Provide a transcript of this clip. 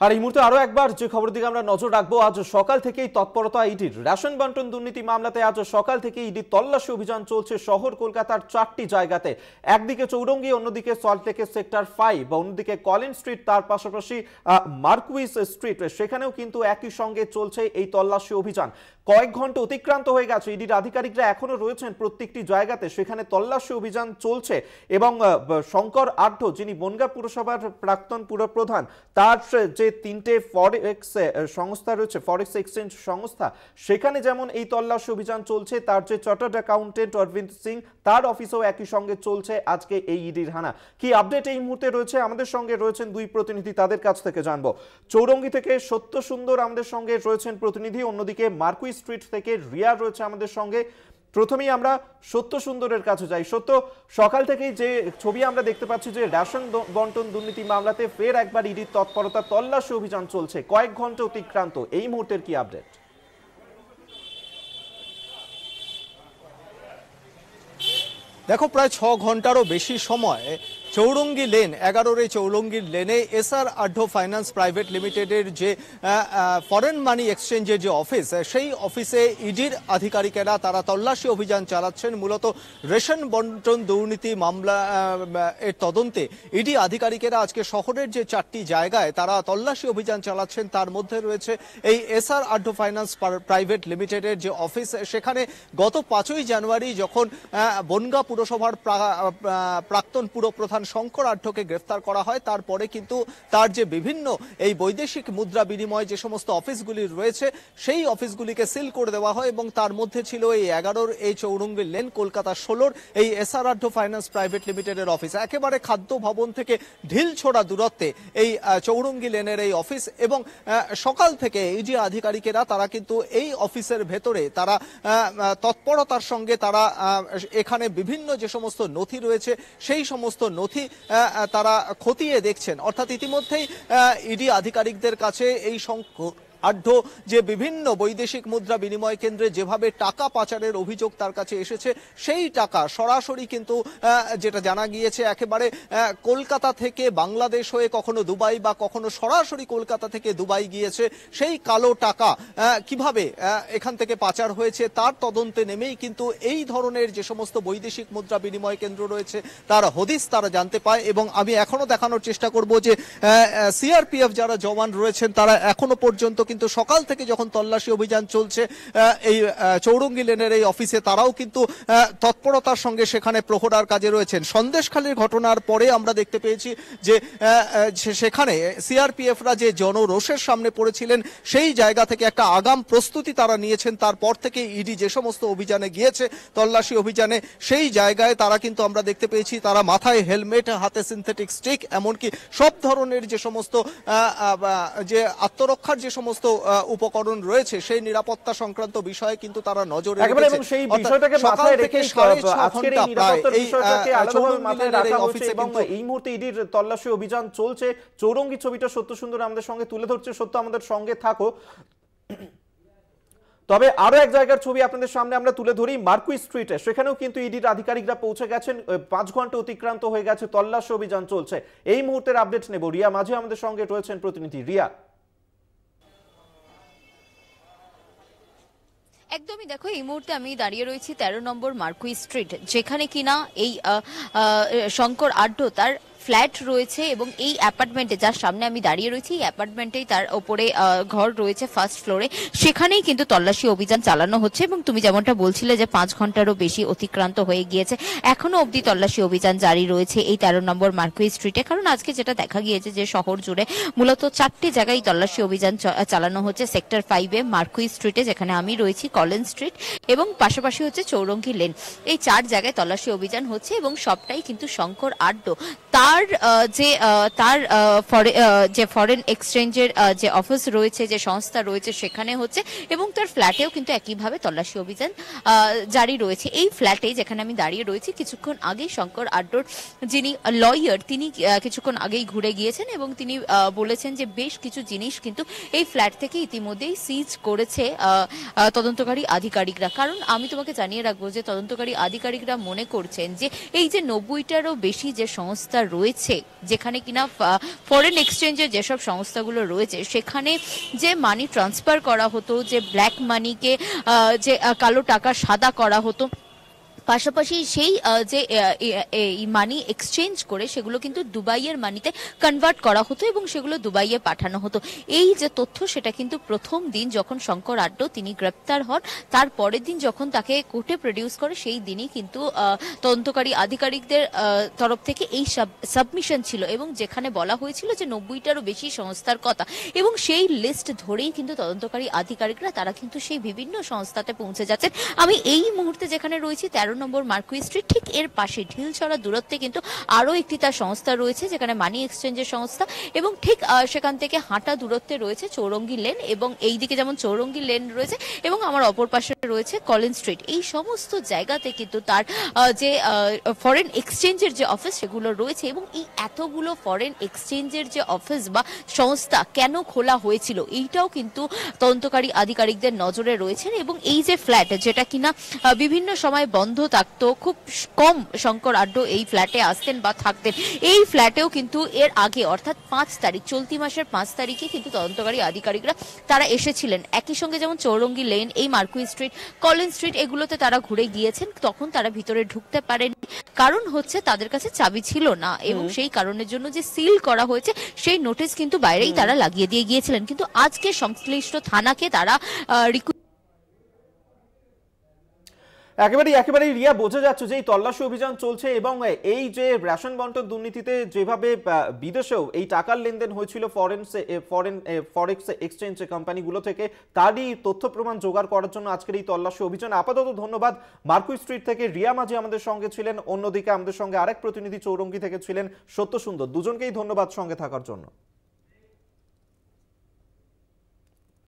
আর এই মুহূর্তে আরো একবার যে খবর দিকে আমরা নজর রাখবো, আজ সকাল থেকেই তৎপরতা ইডির। রেশন বন্টন দুর্নীতি মামলাতে আজ সকাল থেকে ইডির তল্লাশি অভিযান চলছে শহর কলকাতার 4টি জায়গাতে। একদিকে চৌরঙ্গি, অন্যদিকে সল্টলেকের সেক্টর 5 বা অন্যদিকে কলিন স্ট্রিট, তার পাশাপাশি মার্কুইস স্ট্রিট, সেখানেও কিন্তু একই সঙ্গে চলছে এই তল্লাশি অভিযান। কয়েক ঘন্টা অতিক্রান্ত হয়ে গেছে, ইডির আধিকারিকরা এখনো রয়েছেন প্রত্যেকটি জায়গাতে, সেখানে তল্লাশি অভিযান চলছে। এবং শঙ্কর আঢ্য, যিনি বনগাঁ পুরসভার প্রাক্তন পুরপ্রধান, তার যে 3টে ফরেক্স সংস্থা রয়েছে, ফরেক্স এক্সচেঞ্জ সংস্থা, সেখানে যেমন এই তল্লাশি অভিযান চলছে, তার যে চার্টার্ড অ্যাকাউন্টেন্ট অরবিন্দ সিং, তার অফিসেও একই সঙ্গে চলছে আজকে এই ইডির হানা। কি আপডেট এই মুহূর্তে রয়েছে, আমাদের সঙ্গে রয়েছেন দুই প্রতিনিধি, তাদের কাছ থেকে জানবো। চৌরঙ্গি থেকে সত্য সুন্দর আমাদের সঙ্গে রয়েছেন প্রতিনিধি, অন্যদিকে মার্কুইস স্ট্রিট থেকে রিয়া রয়েছে আমাদের সঙ্গে। প্রথমেই আমরা সত্য সুন্দরের কাছে যাই। সত্য, সকাল থেকেই যে ছবি আমরা দেখতে পাচ্ছি যে রেশন বন্টন দুর্নীতি মামলাতে ফের একবার ইডির তৎপরতা, তল্লাশি অভিযান চলছে, কয়েক ঘন্টা অতিক্রান্ত, এই মুহূর্তের কি আপডেট? দেখো, প্রায় 6 ঘন্টারও বেশি সময় চৌরঙ্গি লেন 11 চৌরঙ্গির লেনে এসআর আঢ্য ফাইন্যান্স প্রাইভেট লিমিটেডের যে ফরেন মানি এক্সচেঞ্জের যে অফিস, সেই অফিসে ইডির আধিকারিকেরা তারা তল্লাশি অভিযান চালাচ্ছেন। মূলত রেশন বন্টন দুর্নীতি মামলা এর তদন্তে ইডি আধিকারিকেরা আজকে শহরের যে 4টি জায়গায় তারা তল্লাশি অভিযান চালাচ্ছেন। তার মধ্যে রয়েছে এই এসআর আঢ্য ফাইন্যান্স প্রাইভেট লিমিটেডের যে অফিস, সেখানে গত 5ই জানুয়ারি যখন বনগাঁ পুরসভার প্রাক্তন পুরপ্রধান শঙ্কর আঢ্যকে গ্রেফতার করা হয়, তারপরে কিন্তু তার যে বিভিন্ন এই বৈদেশিক মুদ্রা বিনিময় যে সমস্ত অফিসগুলি রয়েছে, সেই অফিসগুলিকে সিল করে দেওয়া হয়। এবং তার মধ্যে ছিল এই 11 চৌরঙ্গি লেন, কলকাতা 16 এই এসআর আঢ্য ফাইন্যান্স প্রাইভেট লিমিটেডের অফিস। একেবারে খাদ্য ভবন থেকে ঢিল ছোড়া দূরত্বে এই চৌরঙ্গি লেনের এই অফিস। এবং সকাল থেকে ইডি আধিকারিকেরা তারা কিন্তু এই অফিসের ভেতরে তারা তৎপরতার সঙ্গে তারা এখানে বিভিন্ন যে সমস্ত নথি রয়েছে সেই সমস্ত নথি তারা খতিয়ে দেখছেন। অর্থাৎ ইতিমধ্যেই ইডি আধিকারিকদের কাছে এই আঢ্য যে বিভিন্ন বৈদেশিক মুদ্রা বিনিময় কেন্দ্রে যেভাবে টাকা পাচারের অভিযোগ তার কাছে এসেছে, সেই টাকা সরাসরি কিন্তু যেটা জানা গিয়েছে একেবারে কলকাতা থেকে বাংলাদেশ হয়ে কখনো দুবাই বা কখনো সরাসরি কলকাতা থেকে দুবাই গিয়েছে, সেই কালো টাকা কিভাবে এখান থেকে পাচার হয়েছে তার তদন্তে নেমেই কিন্তু এই ধরনের যে সমস্ত বৈদেশিক মুদ্রা বিনিময় কেন্দ্র রয়েছে তার হদিস তারা জানতে পায়। এবং আমি এখনো দেখানোর চেষ্টা করব যে সিআরপিএফ যারা জওয়ান রয়েছেন তারা এখনো পর্যন্ত কিন্তু সকাল থেকে যখন তল্লাশি অভিযান চলছে এই চৌরঙ্গি লেনের এই অফিসে, তারাও কিন্তু তৎপরতার সঙ্গে সেখানে প্রহরার কাজে রয়েছেন। সন্দেশখালীর ঘটনার পরে আমরা দেখতে পেয়েছি যে সেখানে সিআরপিএফরা যে জনরোষের সামনে পড়েছিলেন, সেই জায়গা থেকে একটা আগাম প্রস্তুতি তারা নিয়েছেন। তারপর থেকে ইডি যে সমস্ত অভিযানে গিয়েছে, তল্লাশি অভিযানে, সেই জায়গায় তারা কিন্তু আমরা দেখতে পেয়েছি তারা মাথায় হেলমেট, হাতে সিনথেটিক স্টিক, এমনকি সব ধরনের যে সমস্ত যে আত্মরক্ষার যে সমস্ত উপকরণ রয়েছে সেই নিরাপত্তা সংক্রান্ত বিষয়ে কিন্তু তারা নজরে রেখেছে। এবং সেই বিষয়টাকে মাথায় রেখে আজকের এই নিরাপত্তার বিষয়টাকে আলাদাভাবে মাথায় রাখা হচ্ছে এবং এই মুহূর্তে ইডির তল্লাশি অভিযান চলছে। চৌরঙ্গি ছবিটা সত্য সুন্দর আমাদের সঙ্গে তুলে ধরছে। সত্য, আমাদের সঙ্গে থাকো। তবে আরো এক জায়গার ছবি আপনাদের সামনে আমরা তুলে ধরি, মার্কুইস স্ট্রিটে, সেখানেও কিন্তু ইডির আধিকারিকরা পৌঁছে গেছেন। 5 ঘন্টা অতিক্রান্ত হয়ে গেছে, তল্লাশি অভিযান চলছে। এই মুহূর্তের আপডেট নেব। রিয়া মাঝে আমাদের সঙ্গে রয়েছেন প্রতিনিধি। রিয়া, একদমই দেখো, এই মুহূর্তে আমি দাঁড়িয়ে রয়েছি 13 নম্বর মার্কুইস স্ট্রিট, যেখানে কিনা এই শঙ্কর আঢ্য তার ফ্ল্যাট রয়েছে। এবং এই অ্যাপার্টমেন্টে যার সামনে আমি দাঁড়িয়ে রয়েছি, এই অ্যাপার্টমেন্টেই তার ওপরে ঘর রয়েছে ফার্স্ট ফ্লোরে, সেখানেই কিন্তু তল্লাশি অভিযান চালানো হচ্ছে। এবং তুমি যেমনটা বলছিলে যে 5 ঘন্টারও বেশি অতিক্রান্ত হয়ে গিয়েছে, এখনো অবধি তল্লাশি অভিযান জারি রয়েছে এই 13 নম্বর মার্কুইস স্ট্রিটে। কারণ আজকে যেটা দেখা গিয়েছে যে শহর জুড়ে মূলত 4টি জায়গায় তল্লাশি অভিযান চালানো হচ্ছে। সেক্টর 5-এ, মার্কুইস স্ট্রিটে যেখানে আমি রয়েছি, কলিন স্ট্রিট এবং পাশাপাশি হচ্ছে চৌরঙ্গি লেন, এই 4 জায়গায় তল্লাশি অভিযান হচ্ছে। এবং সবটাই কিন্তু শঙ্কর আঢ্য তার যে ফরেন এক্সচেঞ্জের যে অফিস রয়েছে, যে সংস্থা রয়েছে, সেখানে হচ্ছে। এবং তার ফ্ল্যাটেও কিন্তু একইভাবে তল্লাশি অভিযান জারি রয়েছে। এই ফ্ল্যাটে যেখানে আমি দাঁড়িয়ে রয়েছি, কিছুক্ষণ আগেই শঙ্কর আঢ্যর যিনি লয়ার, তিনি কিছুক্ষণ আগেই ঘুরে গিয়েছেন এবং তিনি বলেছেন যে বেশ কিছু জিনিস কিন্তু এই ফ্ল্যাট থেকে ইতিমধ্যেই সিজ করেছে তদন্তকারী আধিকারিকরা। কারণ আমি তোমাকে জানিয়ে রাখবো যে তদন্তকারী আধিকারিকরা মনে করছেন যে এই যে 90টারও বেশি যে সংস্থা রয়েছে রয়েছে, যেখানে কিনা ফরেন এক্সচেঞ্জের যেসব সংস্থাগুলো রয়েছে সেখানে যে মানি ট্রান্সফার করা হতো, যে ব্ল্যাক মানিকে যে কালো টাকা সাদা করা হতো, পাশাপাশি সেই যে মানি এক্সচেঞ্জ করে সেগুলো কিন্তু দুবাইয়ের মানিতে কনভার্ট করা হতো এবং সেগুলো দুবাইয়ে পাঠানো হতো। এই যে তথ্য সেটা কিন্তু প্রথম দিন যখন শঙ্কর আড্ড তিনি গ্রেপ্তার হন, তার পরের দিন যখন তাকে কোর্টে প্রডিউস করে সেই দিনই কিন্তু তদন্তকারী আধিকারিকদের তরফ থেকে এই সাবমিশন ছিল এবং যেখানে বলা হয়েছিল যে 90টারও বেশি সংস্থার কথা, এবং সেই লিস্ট ধরেই কিন্তু তদন্তকারী আধিকারিকরা তারা কিন্তু সেই বিভিন্ন সংস্থাতে পৌঁছে যাচ্ছেন। আমি এই মুহূর্তে যেখানে রয়েছি 13 নম্বর মার্কুই স্ট্রিট, ঠিক এর পাশে ঢিলছড়া দূরত্বে কিন্তু আরো একটি তার সংস্থা রয়েছে যেখানে মানি এক্সচেঞ্জের সংস্থা, এবং ঠিক সেখান থেকে হাঁটা দূরত্বে রয়েছে চৌরঙ্গি লেন, এবং এই দিকে যেমন চৌরঙ্গি লেন রয়েছে এবং আমার অপর পাশে রয়েছে কলিন স্ট্রিট। এই সমস্ত জায়গাতে কিন্তু তার যে ফরেন এক্সচেঞ্জের যে অফিস সেগুলো রয়েছে, এবং এই এতগুলো ফরেন এক্সচেঞ্জের যে অফিস বা সংস্থা কেন খোলা হয়েছিল এইটাও কিন্তু তদন্তকারী আধিকারিকদের নজরে রয়েছে। এবং এই যে ফ্ল্যাট যেটা কিনা বিভিন্ন সময় বন্ধ থাকতো, খুব কম শঙ্কর আড্ড এই ফ্ল্যাটে আসতেন বা থাকতেন, এই ফ্ল্যাটেও কিন্তু এর আগে অর্থাৎ 5 তারিখ চলতি মাসের 5 তারিখে কিন্তু তদন্তকারী আধিকারিকরা তারা এসেছিলেন। একই সঙ্গে যেমন চৌরঙ্গি লেন, এই মার্কুই স্ট্রিট, কলিন স্ট্রিট এগুলোতে তারা ঘুরে গিয়েছেন, তখন তারা ভিতরে ঢুকতে পারেনি, কারণ হচ্ছে তাদের কাছে চাবি ছিল না, এবং সেই কারণের জন্য যে সিল করা হয়েছে সেই নোটিশ কিন্তু বাইরেই তারা লাগিয়ে দিয়ে গিয়েছিলেন। কিন্তু আজকে সংশ্লিষ্ট থানাকে তারা একেবারেই রিয়া, বোঝা যাচ্ছে যে এই তল্লাশি অভিযান চলছে এবং এই যে রেশন বন্টন দুর্নীতিতে যেভাবে বিদেশেও এই টাকার লেনদেন হয়েছিল ফরেক্স এক্সচেঞ্জ কোম্পানিগুলো থেকে, তারই তথ্য প্রমাণ জোগাড় করার জন্য আজকের এই তল্লাশি অভিযান। আপাতত ধন্যবাদ। মার্কুই স্ট্রিট থেকে রিয়া মাঝি আমাদের সঙ্গে ছিলেন, অন্যদিকে আমাদের সঙ্গে আরেক প্রতিনিধি চৌরঙ্গি থেকে ছিলেন সত্য সুন্দর। দুজনকেই ধন্যবাদ সঙ্গে থাকার জন্য।